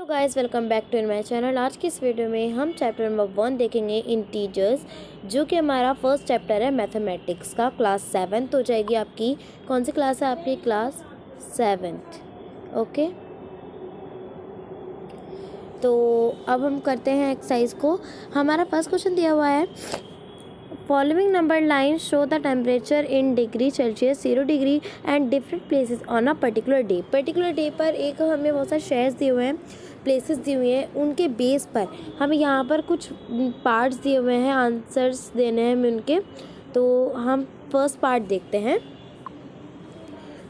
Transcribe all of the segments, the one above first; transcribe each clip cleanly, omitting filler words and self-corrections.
Hello guys, welcome back to my channel. आज की इस वीडियो में हम चैप्टर नंबर 1 देखेंगे इंटीजर्स, जो कि हमारा फर्स्ट चैप्टर है मैथमेटिक्स का। क्लास 7th हो जाएगी आपकी। कौन सी क्लास है आपकी? Class 7th। ओके, तो अब हम करते हैं एक्सरसाइज को। हमारा फर्स्ट क्वेश्चन दिया हुआ है, following number line show the temperature in degree Celsius 0 degree and different places on a particular day. Particular day पर एक हमें बहुत सारे शेयर्स दिए हुए हैं, प्लेसेस दिए हुए हैं, उनके बेस पर हमें यहाँ पर कुछ पार्ट्स दिए हुए हैं, आंसर्स देने हैं हमें उनके। तो हम फर्स्ट पार्ट देखते हैं।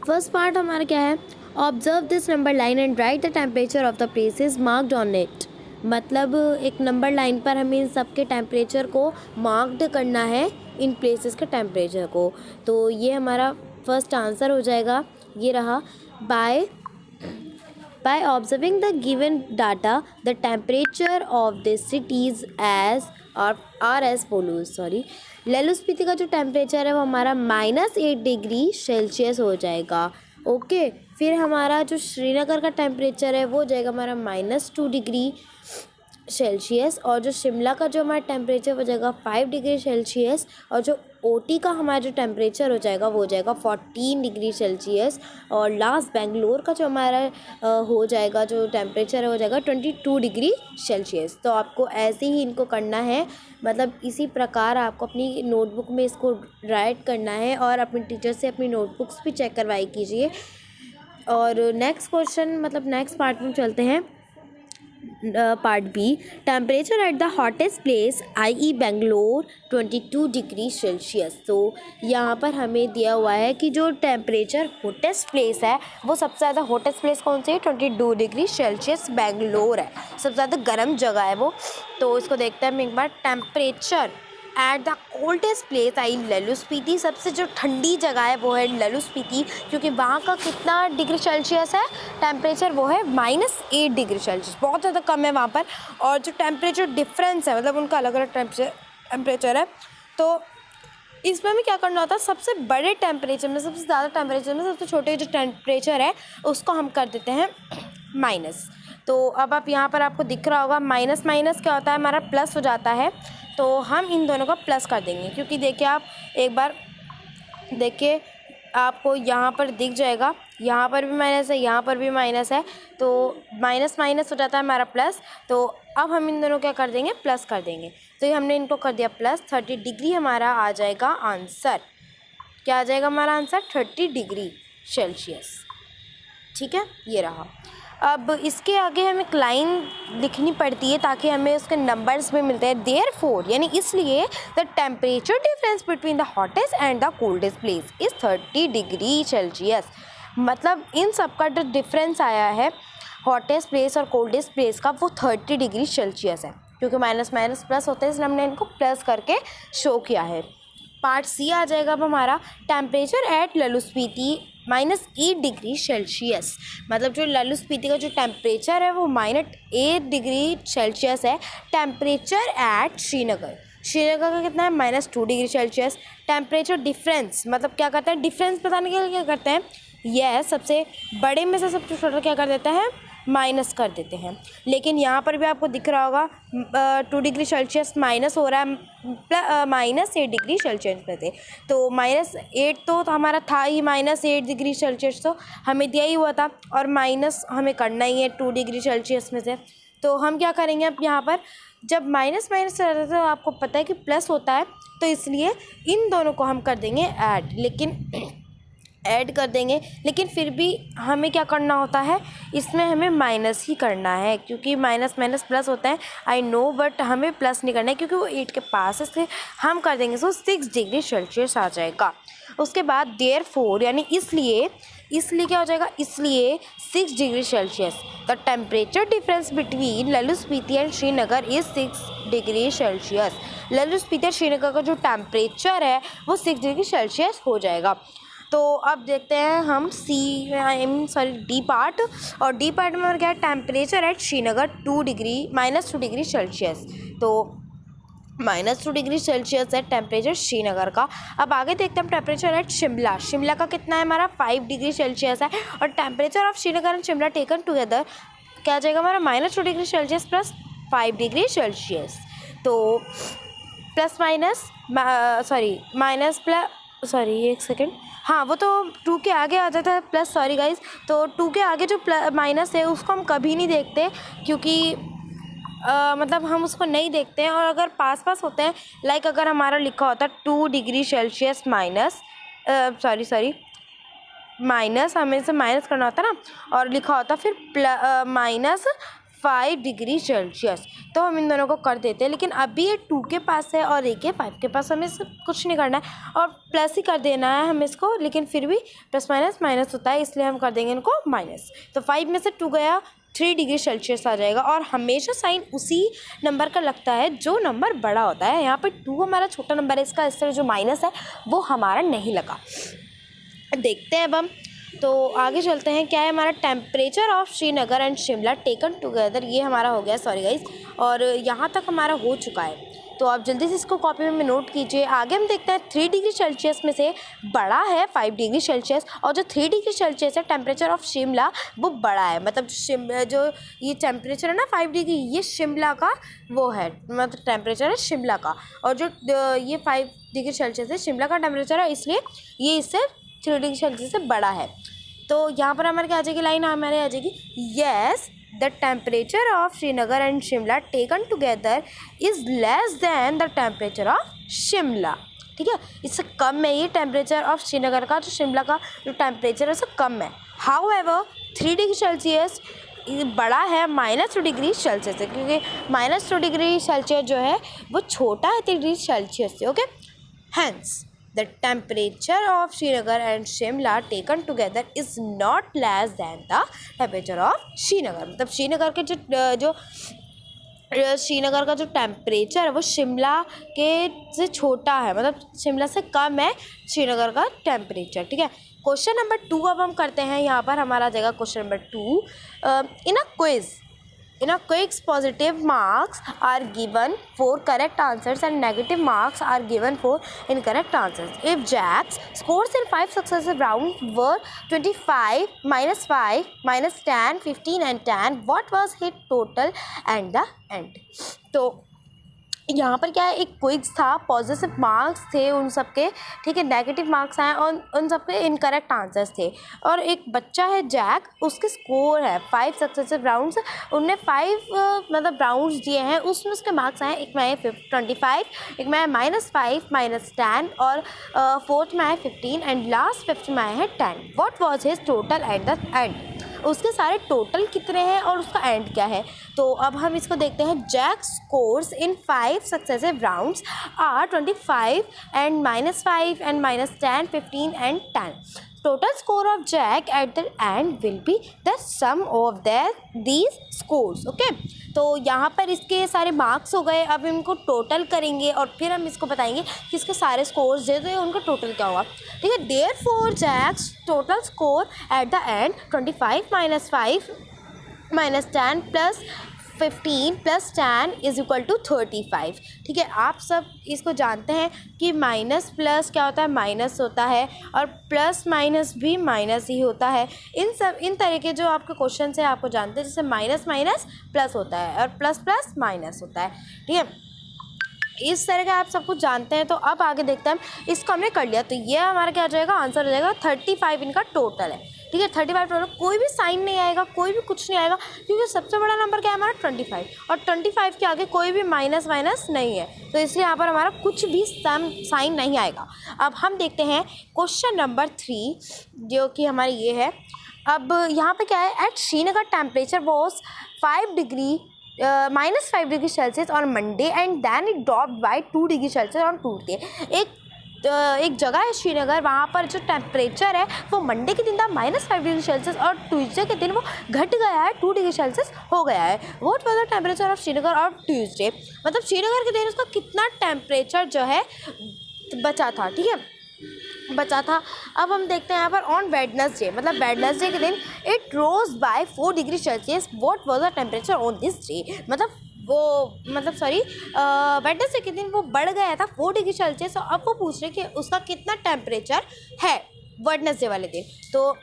फर्स्ट पार्ट हमारा क्या है? Observe this number line and right the temperature of the places marked on it. मतलब एक नंबर लाइन पर हमें इन सब के टेम्परेचर को मार्क्ड करना है, इन प्लेसेस के टेम्परेचर को। तो ये हमारा फर्स्ट आंसर हो जाएगा, ये रहा। By observing the given data, the temperature of the cities are as follows. लेलू स्पीति का जो टेम्परेचर है वो हमारा -8 डिग्री सेल्सियस हो जाएगा। ओके, फिर हमारा जो श्रीनगर का टेम्परेचर है वो हो जाएगा हमारा -2 डिग्री सेल्सियस, और जो शिमला का जो हमारा टेम्परेचर हो जाएगा 5 डिग्री सेल्सियस, और जो ओटी का हमारा जो टेम्परेचर हो जाएगा वो हो जाएगा 14 डिग्री सेल्सियस, और लास्ट बेंगलोर का जो हमारा हो जाएगा जो टेम्परेचर है हो जाएगा 22 डिग्री सेल्सियस। तो आपको ऐसे ही इनको करना है, मतलब इसी प्रकार आपको अपनी नोटबुक में इसको राइट करना है, और अपने टीचर से अपनी नोटबुक्स भी चेक करवाई कीजिए। और नेक्स्ट क्वेश्चन, मतलब नेक्स्ट पार्ट में चलते हैं। Part B, temperature at the hottest place i.e. Bangalore 22 degree Celsius. तो यहाँ पर हमें दिया हुआ है कि जो टेम्परेचर हॉटेस्ट प्लेस है वो सबसे ज़्यादा हॉटेस्ट प्लेस कौन सी है? 22 डिग्री सेल्सियस बेंगलोर है, सबसे ज़्यादा गर्म जगह है वो। तो इसको देखते हैं हम एक बार। Temperature at the coldest place I Lahaul Spiti, सबसे जो ठंडी जगह है वो है लेलू स्पीति, क्योंकि वहाँ का कितना डिग्री सेल्सियस है टेम्परेचर? वो है -8 डिग्री सेल्सियस, बहुत ज़्यादा कम है वहाँ पर। और जो टेम्परेचर डिफरेंस है, मतलब उनका अलग अलग टेम्परेचर है। तो इसमें हमें क्या करना होता है? सबसे बड़े टेम्परेचर में, सबसे ज़्यादा टेम्परेचर में सबसे छोटे जो टेम्परेचर है उसको हम कर देते हैं माइनस। तो अब आप यहाँ पर आपको दिख रहा होगा माइनस माइनस क्या होता है? हमारा प्लस हो जाता है। तो हम इन दोनों का प्लस कर देंगे, क्योंकि देखिए आप एक बार देखिए, आपको यहाँ पर दिख जाएगा, यहाँ पर भी माइनस है, यहाँ पर भी माइनस है, तो माइनस माइनस हो जाता है हमारा प्लस। तो अब हम इन दोनों क्या कर देंगे? प्लस कर देंगे। तो ये हमने इनको कर दिया प्लस। 30 डिग्री हमारा आ जाएगा आंसर। क्या आ जाएगा हमारा आंसर? 30 degree Celsius. ठीक है, ये रहा। अब इसके आगे हमें एक लाइन लिखनी पड़ती है ताकि हमें उसके नंबर्स भी मिलते हैं। देयरफॉर, यानी इसलिए, the temperature difference between the hottest and the coldest place is 30 degree Celsius. मतलब इन सब का जो डिफरेंस आया है हॉटेस्ट प्लेस और कोल्डेस्ट प्लेस का, वो 30 डिग्री सेल्सियस है, क्योंकि माइनस माइनस प्लस होते हैं, इसलिए हमने इनको प्लस करके शो किया है। पार्ट सी आ जाएगा अब हमारा। टेम्परेचर एट लेलू स्पीति -8 डिग्री सेल्सियस। मतलब जो लेलू स्पीति का जो टेम्परेचर है वो -8 डिग्री सेल्सियस है। टेम्परेचर एट श्रीनगर, श्रीनगर का कितना है? -2 डिग्री सेल्सियस। टेम्परेचर डिफरेंस, मतलब क्या करते हैं? डिफरेंस बताने के लिए क्या करते हैं? यह सबसे बड़े में से सबसे छोटा क्या कर देते हैं? माइनस कर देते हैं। लेकिन यहाँ पर भी आपको दिख रहा होगा 2 डिग्री सेल्सियस माइनस हो रहा है, -8 डिग्री सेल्सियस में थे। तो -8 तो हमारा था ही, -8 डिग्री सेल्सियस तो हमें दिया ही हुआ था, और माइनस हमें करना ही है 2 डिग्री सेल्सियस में से। तो हम क्या करेंगे अब यहाँ पर? जब माइनस माइनस रहता है तो आपको पता है कि प्लस होता है, तो इसलिए इन दोनों को हम कर देंगे ऐड। ऐड कर देंगे, लेकिन फिर भी हमें क्या करना होता है? इसमें हमें माइनस ही करना है, क्योंकि माइनस माइनस प्लस होता है, आई नो, बट हमें प्लस नहीं करना है क्योंकि वो 8 के पास है, इसलिए हम कर देंगे सो 6 डिग्री सेल्सियस आ जाएगा। उसके बाद देयरफॉर, यानी इसलिए, इसलिए क्या हो जाएगा? इसलिए 6 degree Celsius. The temperature difference between Lahaul Spiti and Srinagar is 6 degree Celsius. Lahaul Spiti और श्रीनगर का जो टेम्परेचर है वो 6 डिग्री सेल्सियस हो जाएगा। तो अब देखते हैं हम डी पार्ट। और डी पार्ट में क्या है? Temperature at Srinagar -2 degree Celsius. तो -2 डिग्री सेल्सियस है टेम्परेचर श्रीनगर का। अब आगे देखते हैं टेम्परेचर एट शिमला। शिमला का कितना है हमारा? 5 डिग्री सेल्सियस है। और temperature of Srinagar and Shimla taken together क्या आ जाएगा हमारा -2 degree Celsius plus 5 degree Celsius. तो plus minus sorry minus plus sorry एक सेकेंड, हाँ वो तो 2 के आगे आ जाता है प्लस, सॉरी गाइज। तो 2 के आगे जो माइनस है उसको हम कभी नहीं देखते, क्योंकि मतलब हम उसको नहीं देखते हैं। और अगर पास पास होते हैं, लाइक अगर हमारा लिखा होता 2 degree Celsius minus sorry minus, हमें से माइनस करना होता ना, और लिखा होता फिर -5 डिग्री सेल्सियस, तो हम इन दोनों को कर देते हैं। लेकिन अभी ये 2 के पास है और एक है 5 के पास, हमें इससे कुछ नहीं करना है और प्लस ही कर देना है हमें इसको, लेकिन फिर भी प्लस माइनस माइनस होता है, इसलिए हम कर देंगे इनको माइनस। तो 5 में से 2 गया, 3 डिग्री सेल्सियस आ जाएगा। और हमेशा साइन उसी नंबर का लगता है जो नंबर बड़ा होता है। यहाँ पर 2 हमारा छोटा नंबर है, इसका इस तरह जो माइनस है वो हमारा नहीं लगा। देखते हैं अब हम, तो आगे चलते हैं। क्या है हमारा temperature of Srinagar and Shimla taken together, ये हमारा हो गया, सॉरी गाइज, और यहाँ तक हमारा हो चुका है। तो आप जल्दी से इसको कॉपी में नोट कीजिए। आगे हम देखते हैं 3 डिग्री सेल्सियस में से बड़ा है 5 डिग्री सेल्सियस, और जो 3 डिग्री सेल्सियस है टेम्परेचर ऑफ शिमला वो बड़ा है। मतलब जो ये टेम्परेचर है ना 5 डिग्री, ये शिमला का वो है, मतलब टेम्परेचर है शिमला का। और जो ये 5 डिग्री सेल्सियस है शिमला का टेम्परेचर है, इसलिए ये इससे 3 डिग्री सेल्सियस से बड़ा है। तो यहाँ पर हमारे क्या आ जाएगी लाइन, हमारे आ जाएगी yes the temperature of Srinagar and Shimla taken together is less than the temperature of Shimla. ठीक है, इससे कम है ये टेम्परेचर ऑफ श्रीनगर का, जो शिमला का जो टेम्परेचर है उससे कम है। हाउ एवर 3 डिग्री सेल्सियस बड़ा है -2 डिग्री सेल्सियस से, क्योंकि -2 डिग्री सेल्सियस जो है वो छोटा है 3 डिग्री सेल्सियस से। Okay, hence the temperature of Srinagar and Shimla taken together is not less than the temperature of Srinagar। मतलब श्रीनगर के जो श्रीनगर का जो टेम्परेचर है वो शिमला के से छोटा है, मतलब शिमला से कम है श्रीनगर का टेम्परेचर। ठीक है, क्वेश्चन नंबर 2 अब हम करते हैं। यहाँ पर हमारा आ जाएगा question number 2। In a quiz positive marks are given for correct answers and negative marks are given for incorrect answers. If Jack's scores in 5 successive rounds were 25, -5, -10, 15 and 10, what was his total and the end? तो यहाँ पर क्या है, एक quiz था, positive marks थे उन सब के, ठीक है, नेगेटिव मार्क्स आए और उन सब के इनकरेक्ट आंसर्स थे। और एक बच्चा है जैक, उसके स्कोर है 5 सक्सेसिव राउंड्स, उनने 5 मतलब राउंड्स दिए हैं, उसमें उसके मार्क्स आए, एक में आए 25, एक में आए -5, -10 और फोर्थ में आए 15 एंड लास्ट 5th में आए हैं 10। What was his total eight the and, उसके सारे टोटल कितने हैं और उसका एंड क्या है। तो अब हम इसको देखते हैं। Jack scores in 5 successive rounds are 25 and -5 and -10, 15 and 10। Total score of Jack at the end will be the sum of these scores. Okay, तो यहाँ पर इसके सारे मार्क्स हो गए, अब इनको टोटल करेंगे और फिर हम इसको बताएंगे कि इसके सारे स्कोर्स जो है उनका टोटल क्या होगा। ठीक है, therefore Jack's total score at the end 25 -5 -10 plus 15 plus 10 is equal to 35। ठीक है, आप सब इसको जानते हैं कि माइनस प्लस क्या होता है, माइनस होता है, और प्लस माइनस भी माइनस ही होता है। इन तरह के जो आपके क्वेश्चन है आपको जानते हैं, जैसे माइनस माइनस प्लस होता है और प्लस प्लस माइनस होता है। ठीक है, इस तरह का आप सब कुछ जानते हैं। तो अब आगे देखते हैं, इसको हमने कर लिया, तो ये हमारा क्या हो जाएगा, आंसर हो जाएगा 35 इनका टोटल है। ठीक है, 35 टोटल, कोई भी साइन नहीं आएगा, कोई भी कुछ नहीं आएगा, क्योंकि सबसे बड़ा नंबर क्या है हमारा 25, और 25 के आगे कोई भी माइनस वाइनस नहीं है, तो इसलिए यहाँ पर हमारा कुछ भी साइन नहीं आएगा। अब हम देखते हैं क्वेश्चन नंबर 3, जो कि हमारा ये है। अब यहाँ पर क्या है, at Srinagar temperature was -5 degree Celsius on Monday and then it dropped by 2 degree Celsius on Tuesday. एक जगह है श्रीनगर, वहाँ पर जो टेम्परेचर है वो मंडे के दिन था -5 डिग्री सेल्सियस और ट्यूसडे के दिन वो घट गया है, 2 डिग्री सेल्सियस हो गया है। What was the temperature of Srinagar और ट्यूसडे, मतलब श्रीनगर के दिन उसका कितना टेम्परेचर जो है बचा था। ठीक है, बचा था। अब हम देखते हैं यहाँ पर ऑन वेडनेसडे, मतलब वेडनेसडे के दिन it rose by 4 degree Celsius. What was the temperature on this day, Wednesday के दिन वो बढ़ गया था 4 डिग्री सेल्सियस, और अब वो पूछ रहे कि उसका कितना टेम्परेचर है वेडनेसडे वाले दिन। तो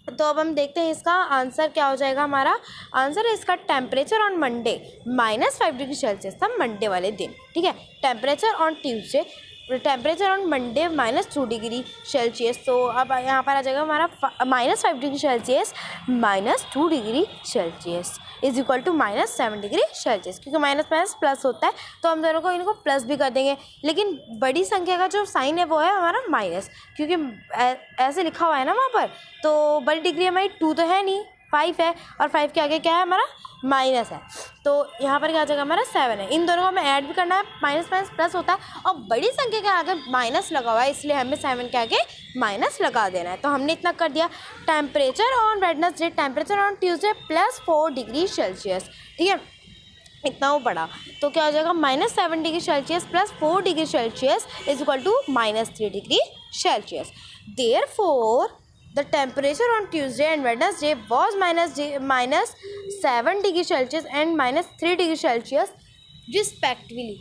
तो अब हम देखते हैं इसका आंसर क्या हो जाएगा। हमारा आंसर है इसका temperature on Monday -5 degree Celsius था मंडे वाले दिन, ठीक है। Temperature on Tuesday, temperature on Monday -2 degree Celsius. तो अब यहाँ पर आ जाएगा हमारा -5 degree Celsius -2 degree Celsius is equal to -7 degree Celsius, क्योंकि माइनस माइनस प्लस होता है तो हम दोनों को इनको प्लस भी कर देंगे। लेकिन बड़ी संख्या का जो साइन है वो है हमारा माइनस, क्योंकि ऐसे लिखा हुआ है ना वहाँ पर। तो बड़ी डिग्री हमारी 2 तो है नहीं, 5 है, और 5 के आगे क्या है हमारा माइनस है। तो यहाँ पर क्या आ जाएगा हमारा 7 है। इन दोनों को हमें ऐड भी करना है, माइनस माइनस प्लस होता है, और बड़ी संख्या के आगे माइनस लगा हुआ है इसलिए हमें 7 के आगे माइनस लगा देना है। तो हमने इतना कर दिया। Temperature on Wednesday, temperature on Tuesday +4 degree Celsius, ठीक है, इतना वो पड़ा। तो क्या हो जाएगा -7 degree Celsius +4 degree Celsius is equal to -3 degree Celsius. Therefore the temperature on Tuesday and Wednesday was -7 degree Celsius and -3 degree Celsius respectively.